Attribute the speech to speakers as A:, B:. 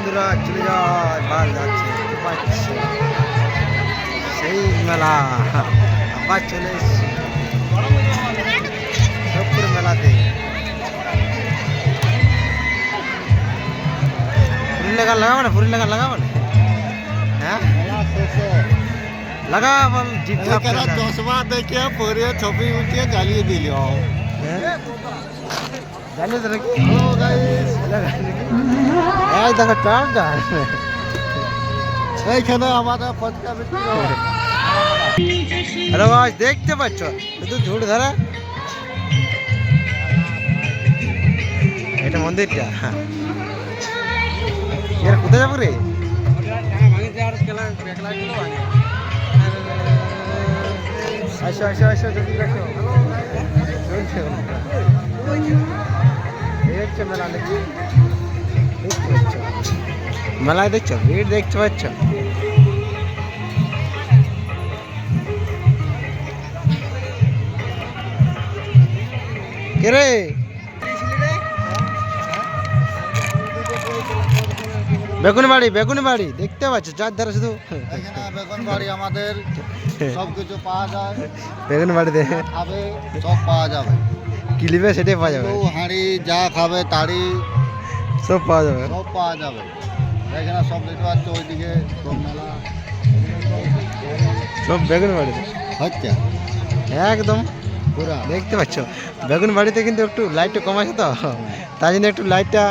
A: বন্ধুরা চলে যায় বাস যাচ্ছে দেখতে পাচ্ছি সেই মেলা আবার চলে এসছি সবপুর মেলাতে। ফুরিলে গান লাগাবো না, ফুরিলে গান লাগাবো না, হ্যাঁ লাগা বল জিত
B: চশমা দেখে পরে ছবি উঠিয়ে জ্বালিয়ে দিল।
A: জানি তো নাকি এই দেখো চার গান
B: এইখানে আমাদের ফটকা বিক্রি হয়।
A: হ্যালো গাইস, দেখতে পাচ্ছ শুধু ঝুড় ধরা, এটা মন্দিরটা। এর কোথায় যাবো রে? আসো আসো আসো জলদি আসো। এই হচ্ছে মেলা, দেখছি দেখতে পাচ্ছ মেলায়, দেখছো ভিড় দেখতে পাচ্ছ। কে রে? বেগুনবাড়ি, বেগুনবাড়ি দেখতে পাচ্ছ চারধারে শুধু
B: বেগুনবাড়ি আমাদের সবকিছু পাওয়া যায়।
A: বেগুনবাড়িতে
B: খাবে সব পাওয়া যাবে,
A: কি নিবে সেটাই পাওয়া যাবে,
B: হাঁড়ি যা খাবে তাড়ি
A: সব পাওয়া যাবে,
B: সব পাওয়া যাবে। এখানে সব দেখতে পাচ্ছ, ওইদিকে সব মেলা
A: সব বেগুনবাড়িতে
B: হচ্ছে
A: একদম
B: পুরা।
A: দেখতে পাচ্ছ বেগুনবাড়িতে কিন্তু একটু লাইটটা কম আছে তো, তাই জন্য একটু লাইটটা